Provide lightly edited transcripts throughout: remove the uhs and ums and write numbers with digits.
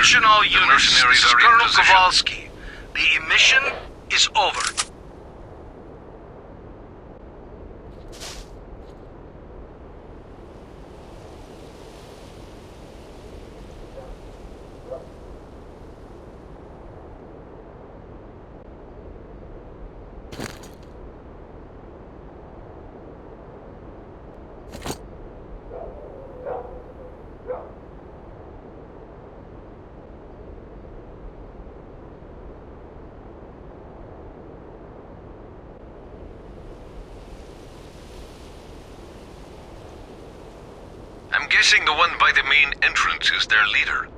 Attention all units, mercenaries this is are in Colonel position. Kowalski. The emission is over. I'm guessing the one by the main entrance is their leader.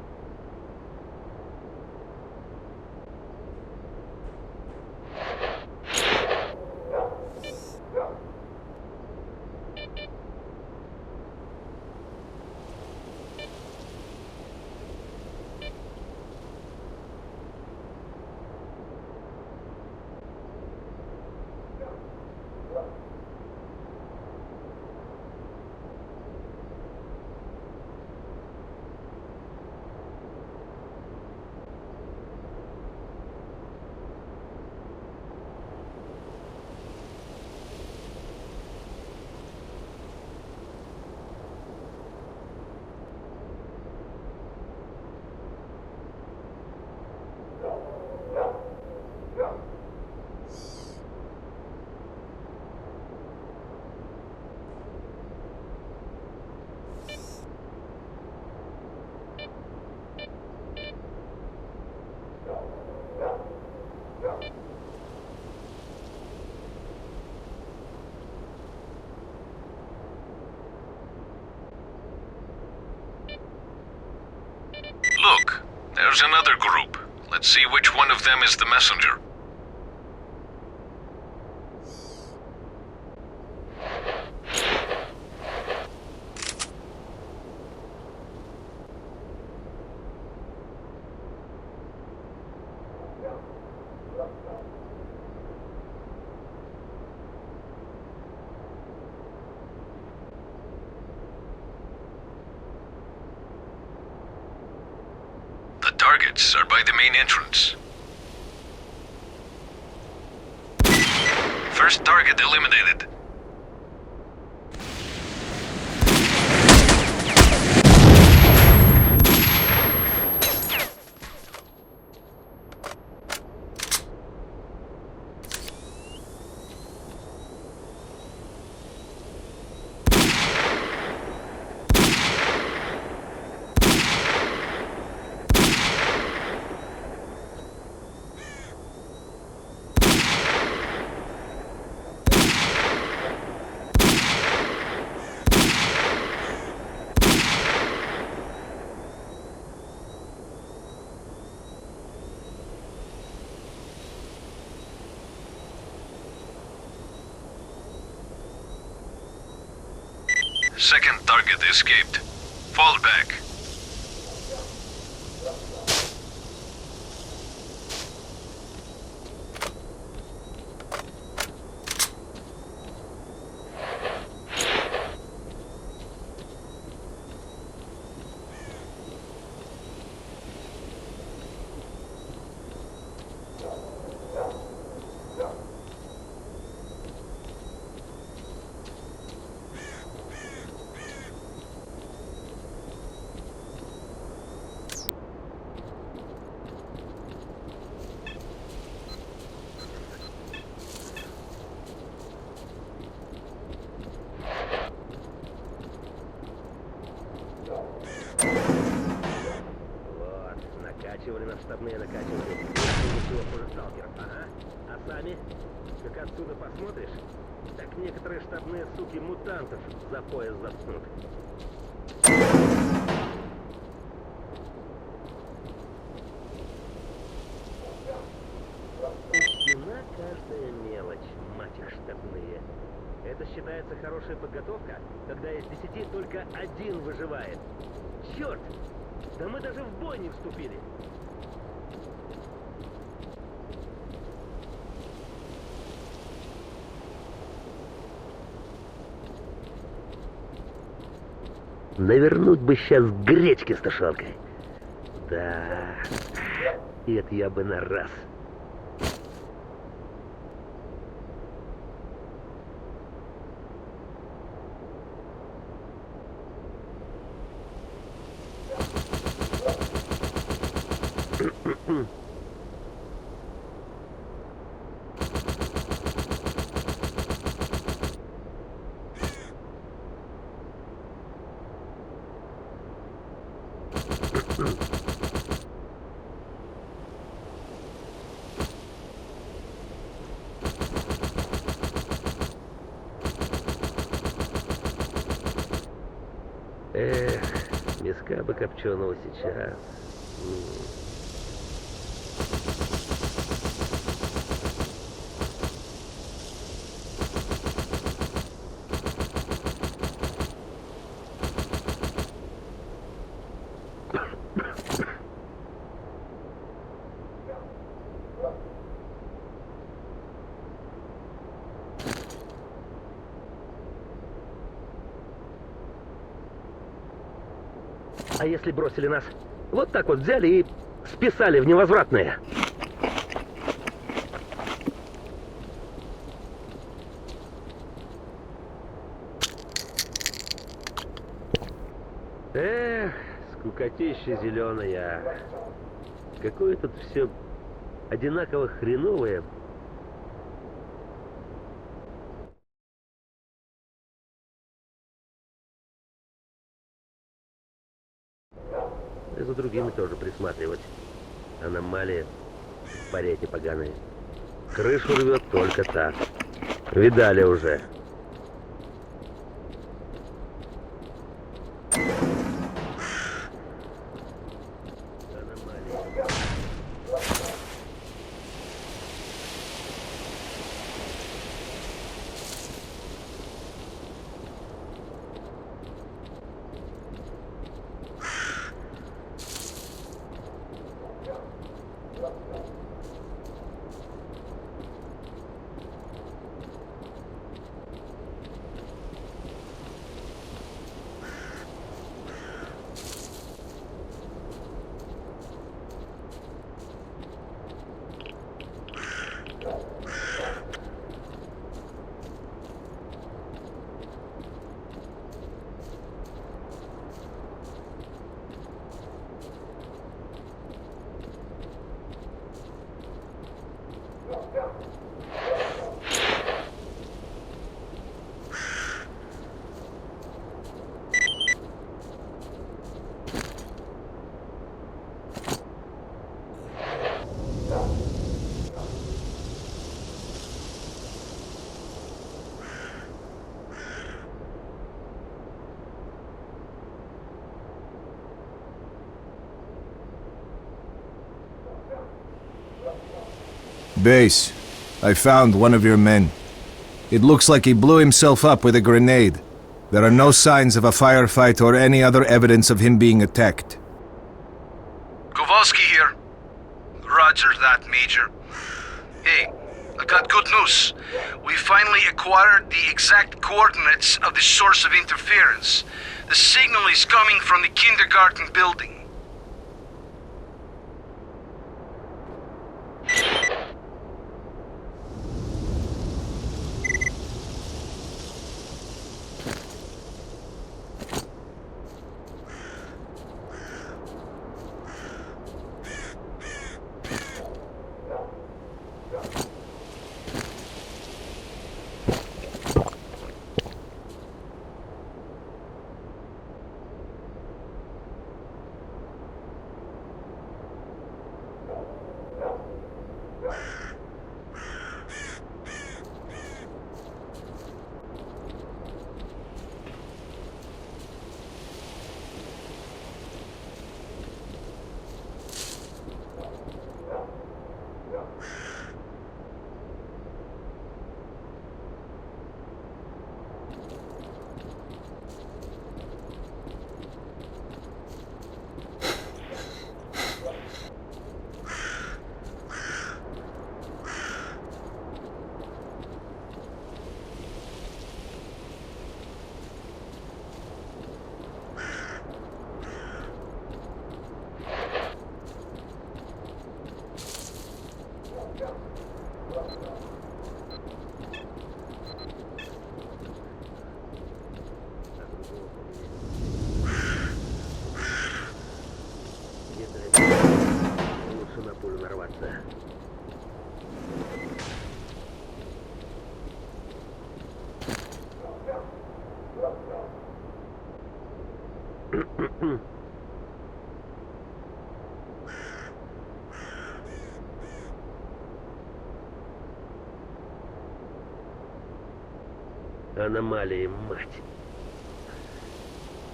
Look, there's another group. Let's see which one of them is the messenger. The targets are by the main entrance. First target eliminated. Second target escaped. Fall back. Накачивали нас штабные, накачивали. Ничего хуже сталкеров, ага. А сами, как отсюда посмотришь, так некоторые штабные суки мутантов за пояс заткнут. Учтена каждая мелочь, мать их штабные. Это считается хорошая подготовка, когда из 10 только один выживает. Черт! Да мы даже в бой не вступили. Навернуть бы сейчас гречки с тушенкой. Да. И это я бы на раз. Эх, миска бы копченого сейчас. А если бросили нас? Вот так вот взяли и списали в невозвратное. Эх, скукотища зеленая. Какое тут все одинаково хреновое. И за другими тоже присматривать. Аномалии, паряйте поганые. Крышу рвет только так. Видали уже. Base, I found one of your men. It looks like he blew himself up with a grenade. There are no signs of a firefight or any other evidence of him being attacked. Kowalski here. Roger that, Major. Hey, I got good news. We finally acquired the exact coordinates of the source of interference. The signal is coming from the kindergarten building. Лучше на пулю нарваться. Аномалии, мать.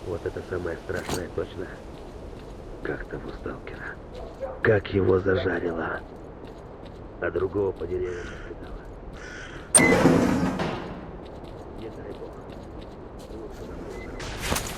Вот это самое страшное точно. Как того сталкера. Как его зажарило. А другого по деревьям раскидало. Не дай бог. Лучше на пулю нарваться.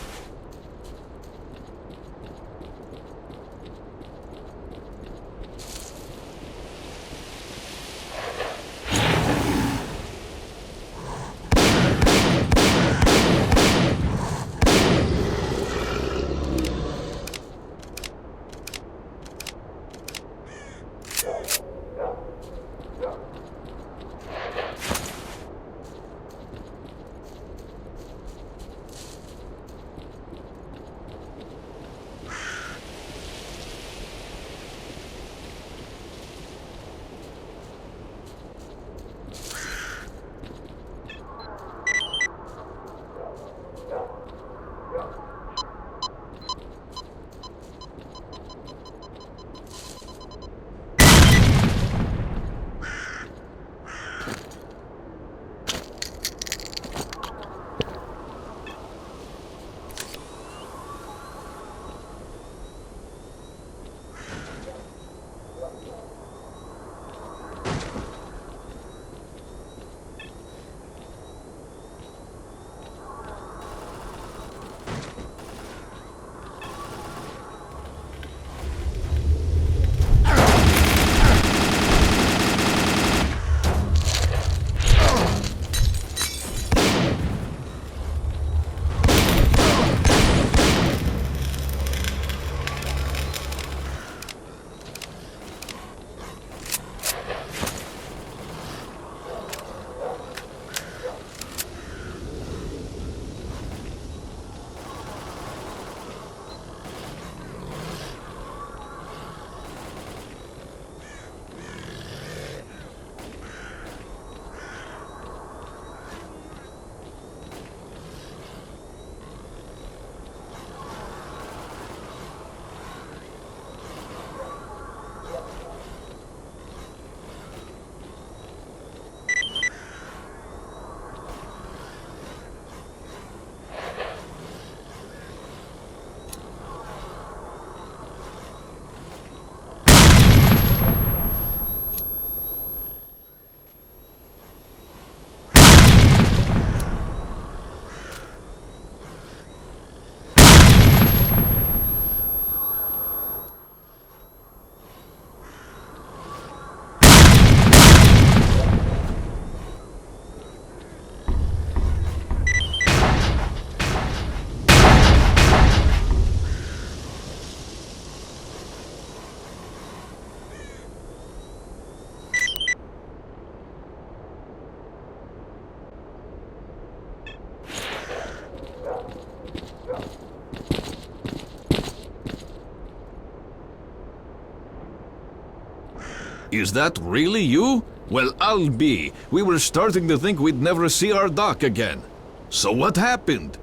Is that really you? Well, I'll be. We were starting to think we'd never see our dock again. So what happened?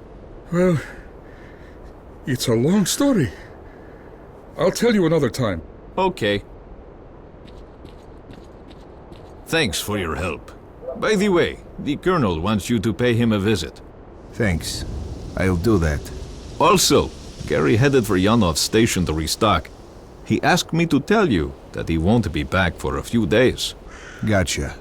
Well, it's a long story. I'll tell you another time. Okay. Thanks for your help. By the way, the Colonel wants you to pay him a visit. Thanks. I'll do that. Also, Gary headed for Yanov's station to restock. He asked me to tell you that he won't be back for a few days. Gotcha.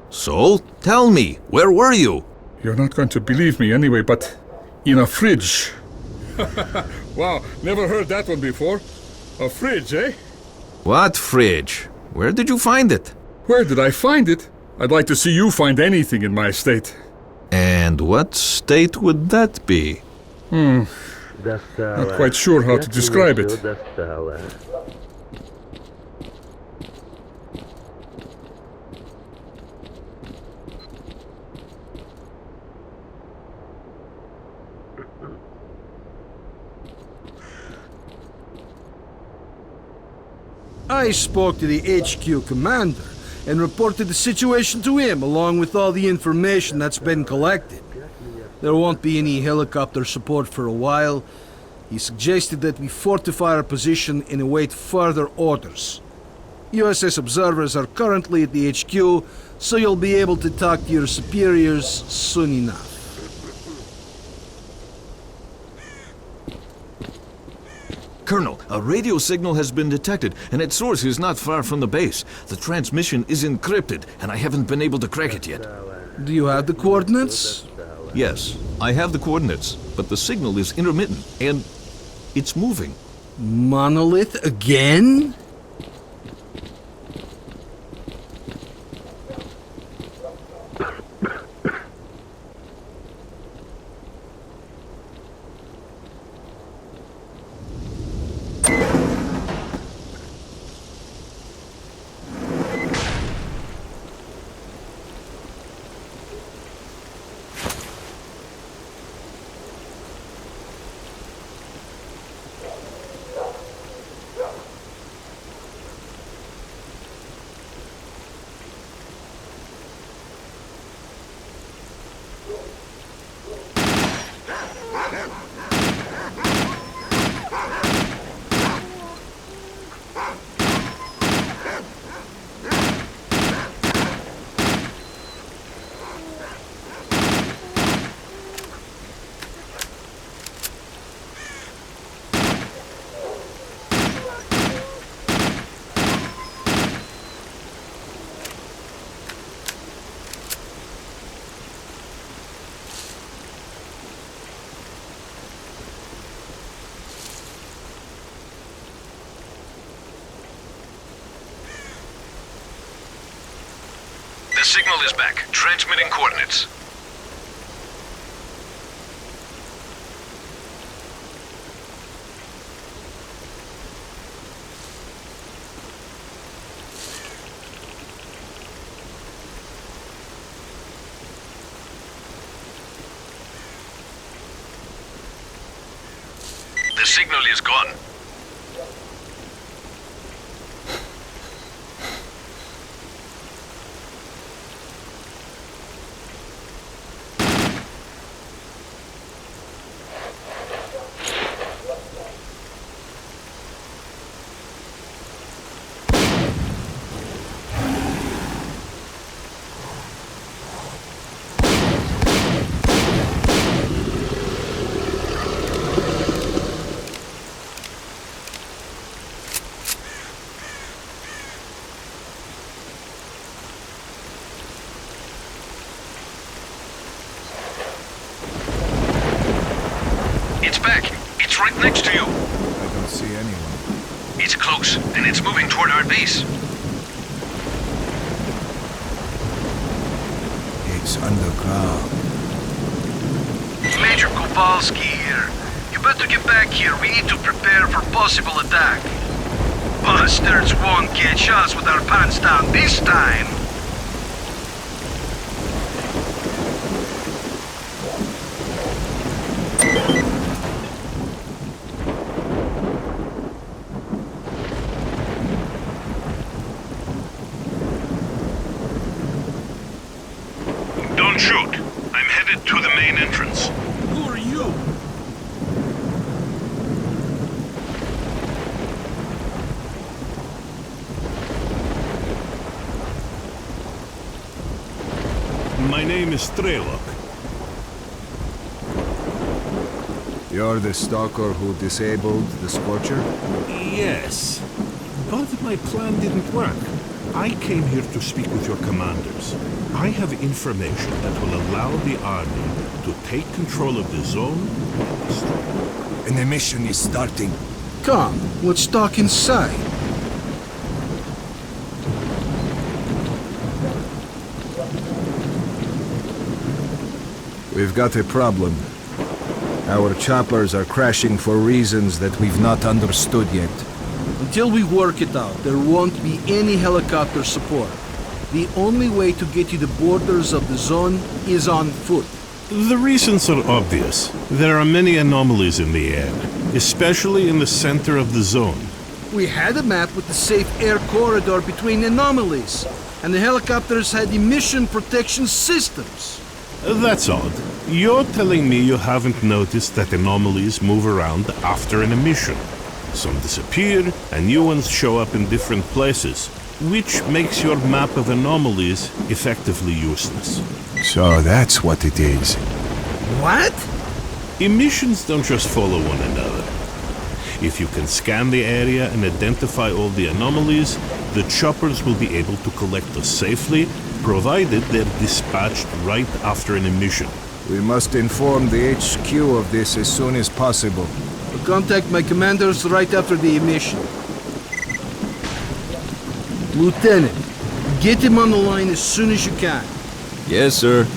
So, tell me, where were you? You're not going to believe me anyway, but in a fridge. Wow, never heard that one before. A fridge, eh? What fridge? Where did you find it? Where did I find it? I'd like to see you find anything in my estate. And what state would that be? Достало. Not quite sure how to Как describe меня it. всё достало. I spoke to the HQ commander and reported the situation to him, along with all the information that's been collected. There won't be any helicopter support for a while. He suggested that we fortify our position and await further orders. USS observers are currently at the HQ, so you'll be able to talk to your superiors soon enough. Colonel, a radio signal has been detected, and its source is not far from the base. The transmission is encrypted, and I haven't been able to crack it yet. Do you have the coordinates? Yes, I have the coordinates, but the signal is intermittent, and it's moving. Monolith again? The signal is back. Transmitting coordinates. The signal is gone. It's back. It's right next to you. I don't see anyone. It's close, and it's moving toward our base. It's underground. Major Kowalski here. You better get back here. We need to prepare for possible attack. Bastards won't catch us with our pants down this time. Don't shoot. I'm headed to the main entrance. Who are you? My name is Strelok. You're the stalker who disabled the Scorcher? Yes, but my plan didn't work. I came here to speak with your commanders. I have information that will allow the army to take control of the zone and destroy it. An emission is starting. Come, let's talk inside. We've got a problem. Our choppers are crashing for reasons that we've not understood yet. Until we work it out, there won't be any helicopter support. The only way to get to the borders of the zone is on foot. The reasons are obvious. There are many anomalies in the air, especially in the center of the zone. We had a map with the safe air corridor between anomalies, and the helicopters had emission protection systems. That's odd. You're telling me you haven't noticed that anomalies move around after an emission. Some disappear, and new ones show up in different places, which makes your map of anomalies effectively useless. So that's what it is. What? Emissions don't just follow one another. If you can scan the area and identify all the anomalies, the choppers will be able to collect us safely, provided they're dispatched right after an emission. We must inform the HQ of this as soon as possible. I'll contact my commanders right after the emission. Lieutenant, get him on the line as soon as you can. Yes, sir.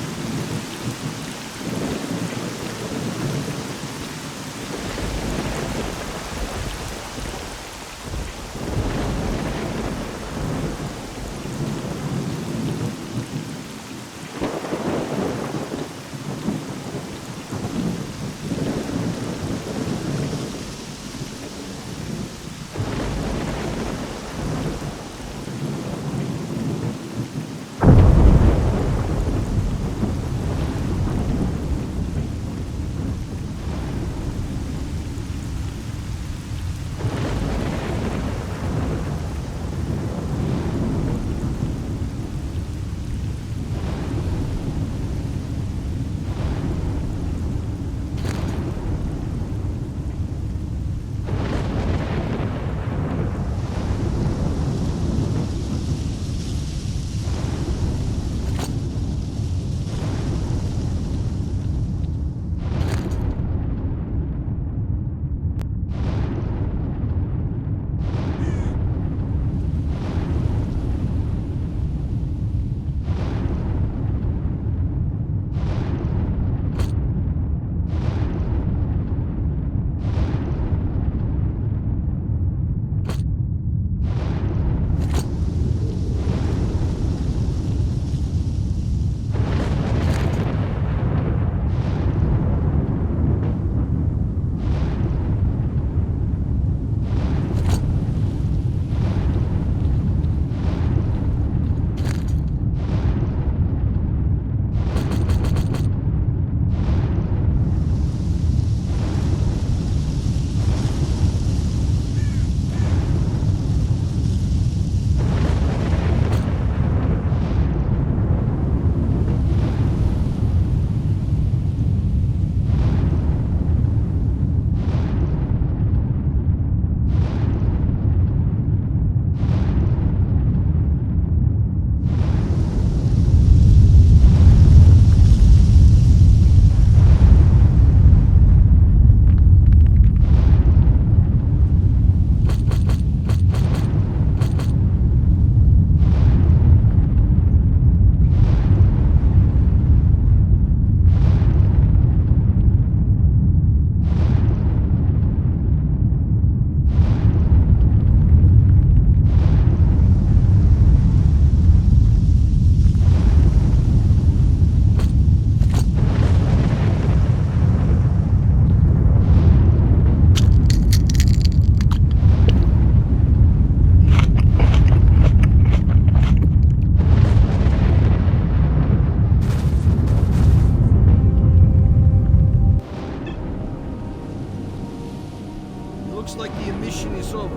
Looks like the emission is over.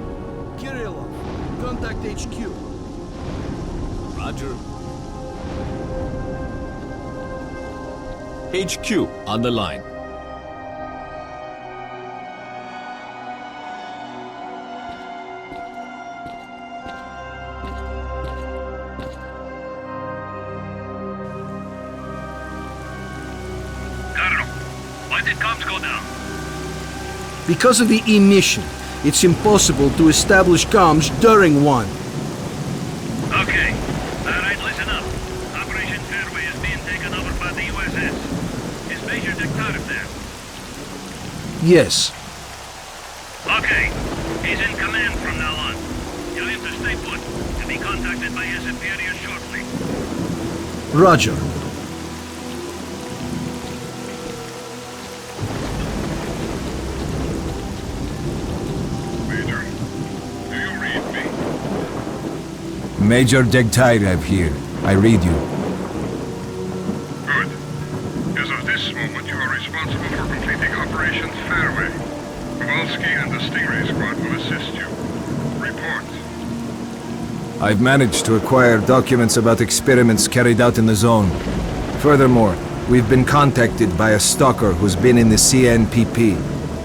Kirillov, contact HQ. Roger. HQ on the line. Colonel, why did comms go down? Because of the emission, it's impossible to establish comms during one. Okay. Alright, listen up. Operation Fairway is being taken over by the USS. Is Major S.T.A.L.K.E.R there? Yes. Okay. He's in command from now on. Tell him to stay put and be contacted by his superiors shortly. Roger. Major Deg-Tyrev here. I read you. Good. As of this moment, you are responsible for completing Operation Fairway. Kowalski and the Stingray squad will assist you. Report. I've managed to acquire documents about experiments carried out in the zone. Furthermore, we've been contacted by a stalker who's been in the CNPP.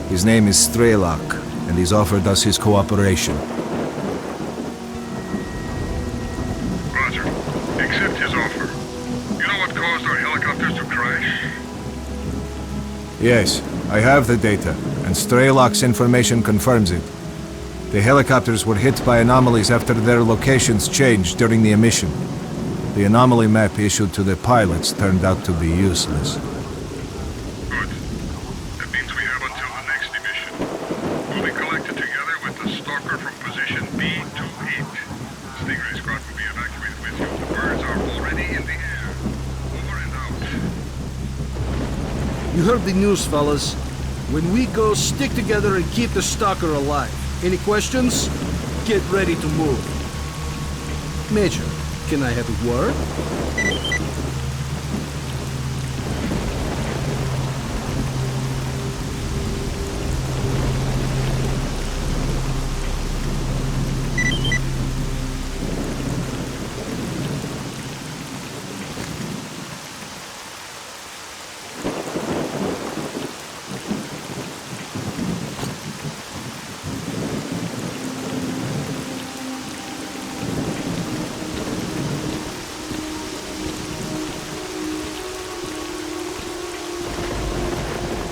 His name is Strelok, and he's offered us his cooperation. Roger. Accept his offer. You know what caused our helicopters to crash? Yes, I have the data, and Strelok's information confirms it. The helicopters were hit by anomalies after their locations changed during the emission. The anomaly map issued to the pilots turned out to be useless. Good. That means we have until the next emission. We'll be collected together with the stalker from position B28. Stingray squad will be evacuated with you. The birds are already in the air. Over and out. You heard the news, fellas. When we go, stick together and keep the stalker alive. Any questions? Get ready to move. Major, can I have a word?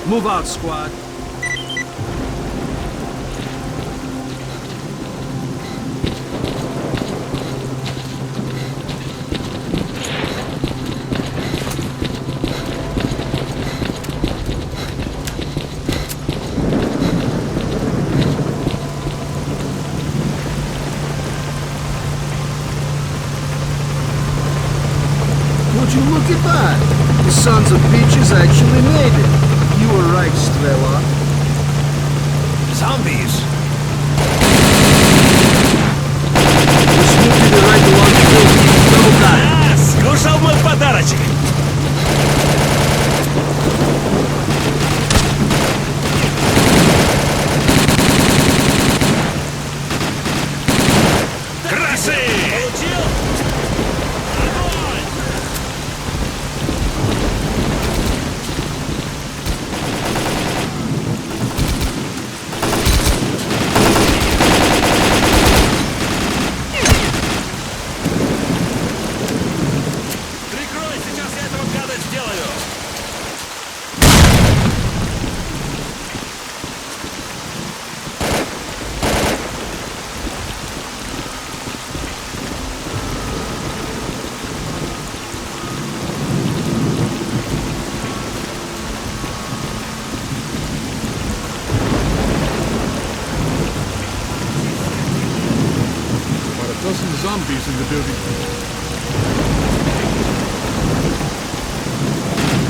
Move out, squad. Would you look at that? The sons of bitches actually made it. You were right, Strelok. Zombies! Just move to the right along the building. Double time. Скушал мой подарочек! Красы! Получил? Огонь! Прикрой, сейчас я этого гада сделаю! About a dozen zombies in the building.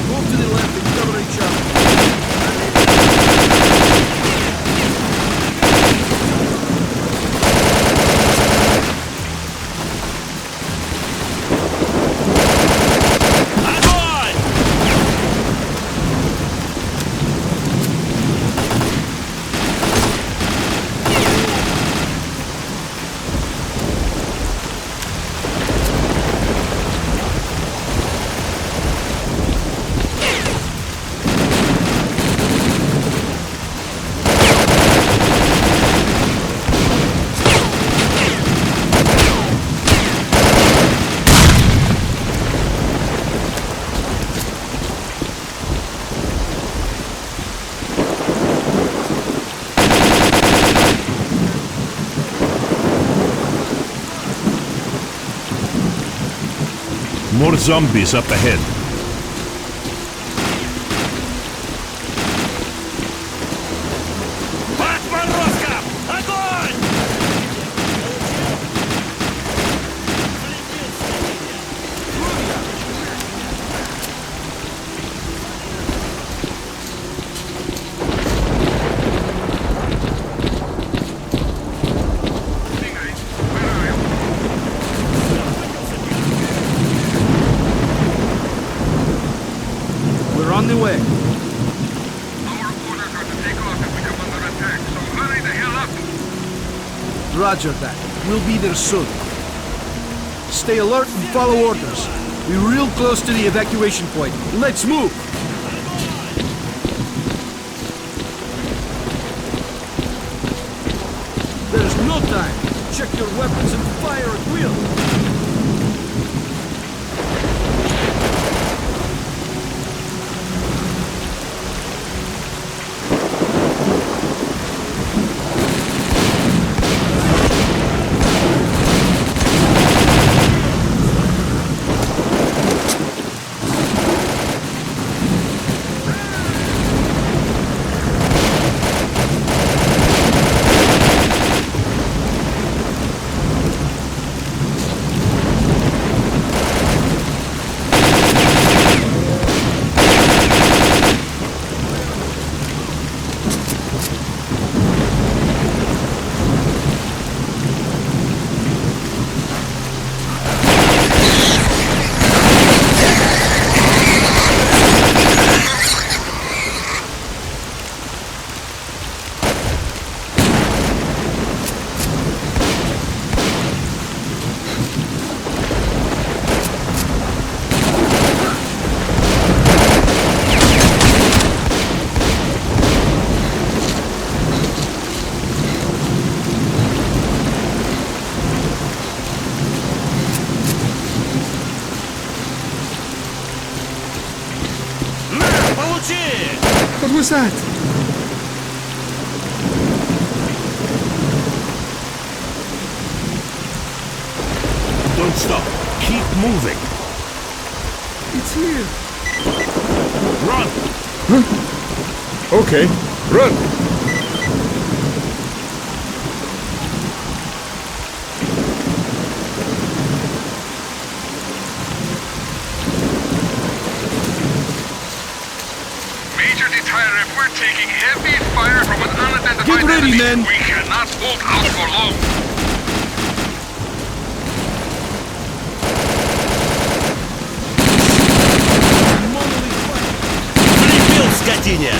Move to the left and cover each other. Огонь! More zombies up ahead. По отморозкам! Огонь! Stingray, where are you? Roger that. We'll be there soon. Stay alert and follow orders. We're real close to the evacuation point. Let's move! There's no time. Check your weapons and fire at will. What was that? Don't stop. Keep moving. It's here. Run! Okay, run. Major Detour, if we're taking heavy fire from an unidentified Get ready, enemy, men. we cannot hold out for long. Прибил, скотине!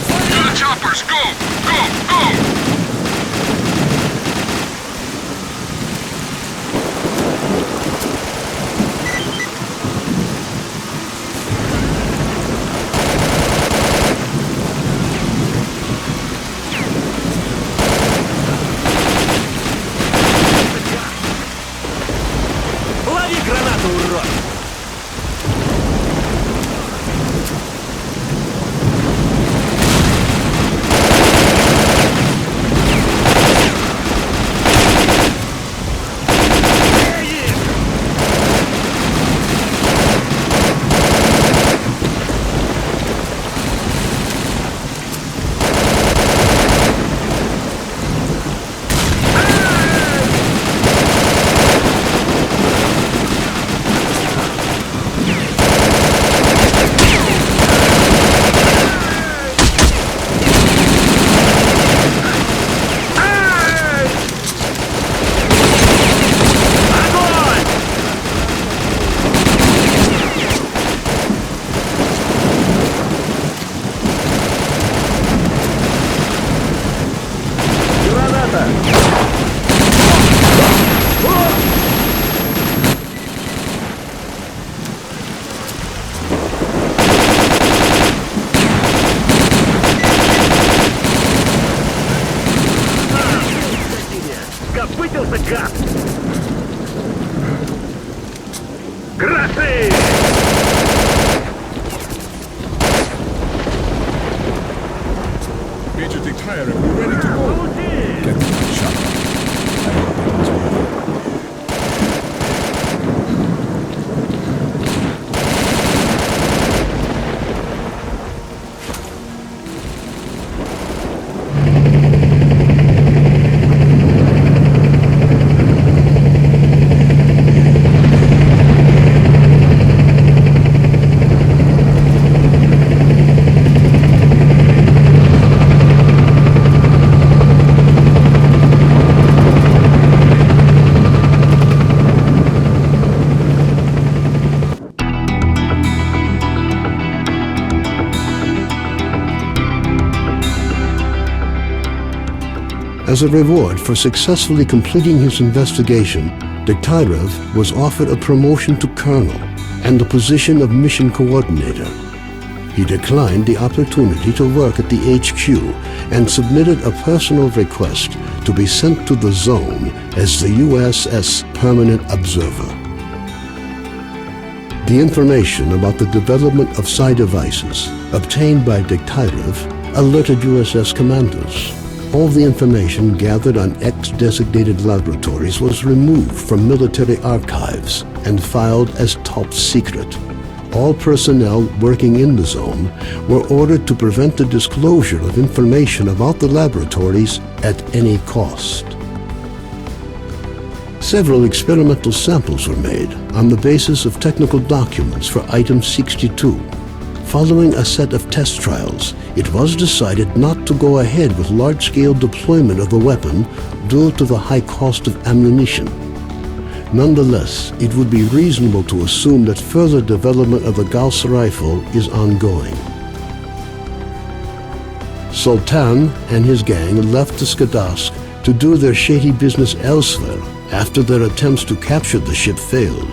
To the choppers, go! Go! Go! Лови гранату, урод! Скопытился, гад! Красы! Major Detour, we're ready to go. Get the shot. I hope it was worth it. As a reward for successfully completing his investigation, S.T.A.L.K.E.R was offered a promotion to colonel and the position of mission coordinator. He declined the opportunity to work at the HQ and submitted a personal request to be sent to the zone as the USS Permanent Observer. The information about the development of psi devices obtained by S.T.A.L.K.E.R alerted USS commanders. All the information gathered on X-designated laboratories was removed from military archives and filed as top secret. All personnel working in the zone were ordered to prevent the disclosure of information about the laboratories at any cost. Several experimental samples were made on the basis of technical documents for Item 62. Following a set of test trials, it was decided not to go ahead with large-scale deployment of the weapon due to the high cost of ammunition. Nonetheless, it would be reasonable to assume that further development of the Gauss rifle is ongoing. Sultan and his gang left the Skadovsk to do their shady business elsewhere after their attempts to capture the ship failed.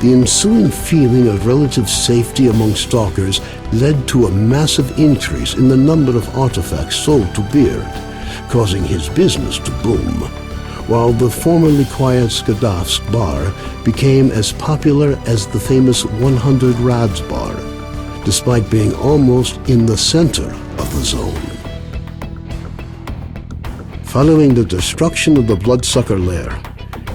The ensuing feeling of relative safety among stalkers led to a massive increase in the number of artifacts sold to Beard, causing his business to boom, while the formerly quiet Skadovsk bar became as popular as the famous 100 Rads bar, despite being almost in the center of the zone. Following the destruction of the Bloodsucker lair,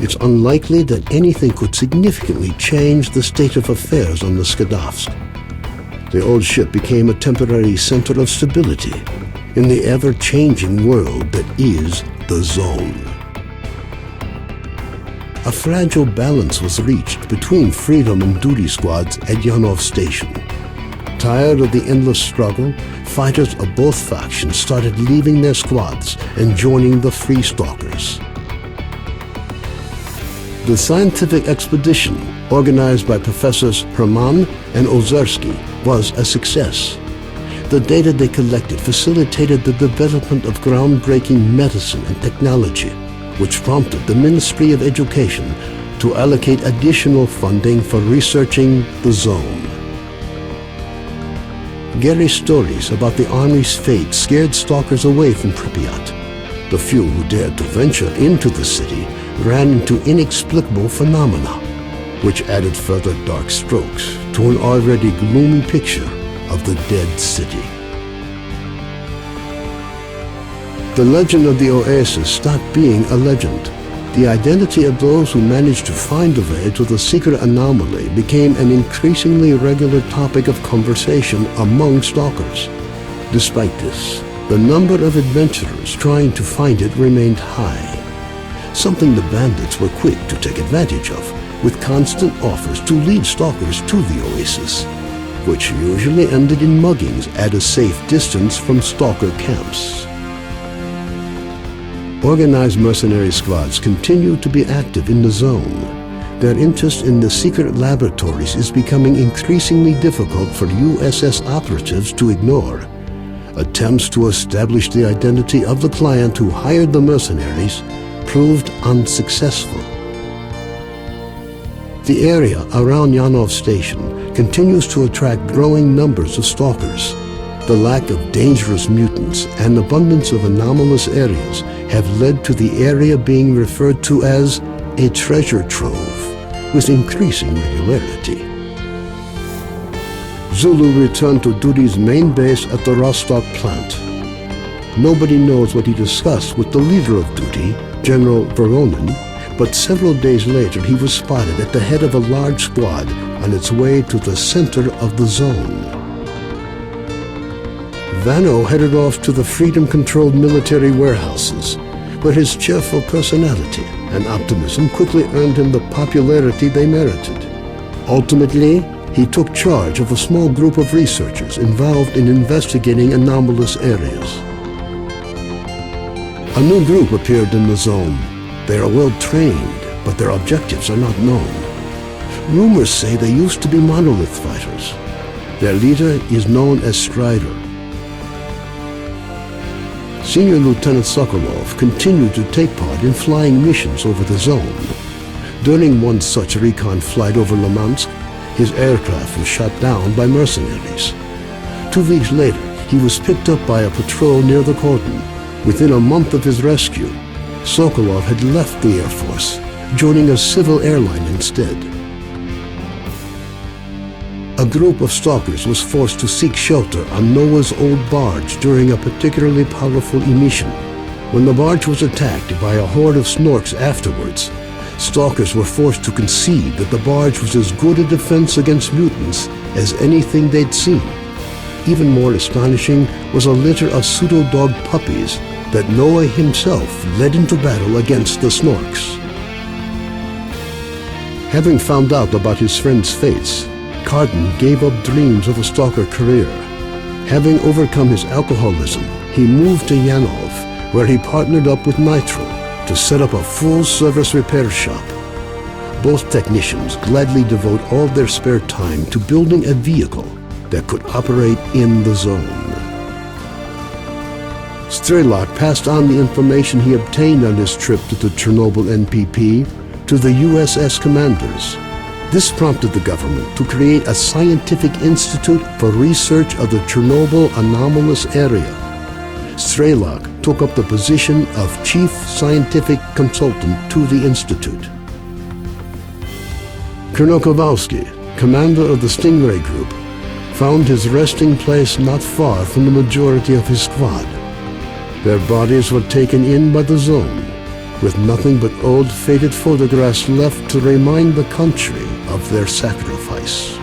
it's unlikely that anything could significantly change the state of affairs on the Skadovsk. The old ship became a temporary center of stability in the ever-changing world that is the zone. A fragile balance was reached between freedom and duty squads at Yanov Station. Tired of the endless struggle, fighters of both factions started leaving their squads and joining the Free Stalkers. The scientific expedition, organized by Professors Herman and Ozersky, was a success. The data they collected facilitated the development of groundbreaking medicine and technology, which prompted the Ministry of Education to allocate additional funding for researching the zone. Gary's stories about the Army's fate scared stalkers away from Pripyat. The few who dared to venture into the city ran into inexplicable phenomena, which added further dark strokes to an already gloomy picture of the dead city. The legend of the Oasis stopped being a legend. The identity of those who managed to find a way to the secret anomaly became an increasingly regular topic of conversation among stalkers. Despite this, the number of adventurers trying to find it remained high, something the bandits were quick to take advantage of, with constant offers to lead stalkers to the Oasis, which usually ended in muggings at a safe distance from stalker camps. Organized mercenary squads continue to be active in the zone. Their interest in the secret laboratories is becoming increasingly difficult for USS operatives to ignore. Attempts to establish the identity of the client who hired the mercenaries proved unsuccessful. The area around Yanov Station continues to attract growing numbers of stalkers. The lack of dangerous mutants and abundance of anomalous areas have led to the area being referred to as a treasure trove, with increasing regularity. Zulu returned to Duty's main base at the Rostock plant. Nobody knows what he discussed with the leader of Duty, General Voronin, but several days later he was spotted at the head of a large squad on its way to the center of the zone. Vano headed off to the freedom-controlled military warehouses, where his cheerful personality and optimism quickly earned him the popularity they merited. Ultimately, he took charge of a small group of researchers involved in investigating anomalous areas. A new group appeared in the zone. They are well trained, but their objectives are not known. Rumors say they used to be monolith fighters. Their leader is known as Strider. Senior Lieutenant Sokolov continued to take part in flying missions over the zone. During one such recon flight over Limansk, his aircraft was shot down by mercenaries. 2 weeks later, he was picked up by a patrol near the cordon. Within a month of his rescue, Sokolov had left the Air Force, joining a civil airline instead. A group of stalkers was forced to seek shelter on Noah's old barge during a particularly powerful emission. When the barge was attacked by a horde of snorks afterwards, stalkers were forced to concede that the barge was as good a defense against mutants as anything they'd seen. Even more astonishing was a litter of pseudo-dog puppies that Noah himself led into battle against the snorks. Having found out about his friend's fates, Cardin gave up dreams of a stalker career. Having overcome his alcoholism, he moved to Yanov, where he partnered up with Nitro to set up a full-service repair shop. Both technicians gladly devote all their spare time to building a vehicle that could operate in the zone. Strelok passed on the information he obtained on his trip to the Chernobyl NPP to the USS commanders. This prompted the government to create a scientific institute for research of the Chernobyl anomalous area. Strelok took up the position of chief scientific consultant to the institute. Colonel Kowalski, commander of the Stingray Group, found his resting place not far from the majority of his squad. Their bodies were taken in by the zone, with nothing but old faded photographs left to remind the country of their sacrifice.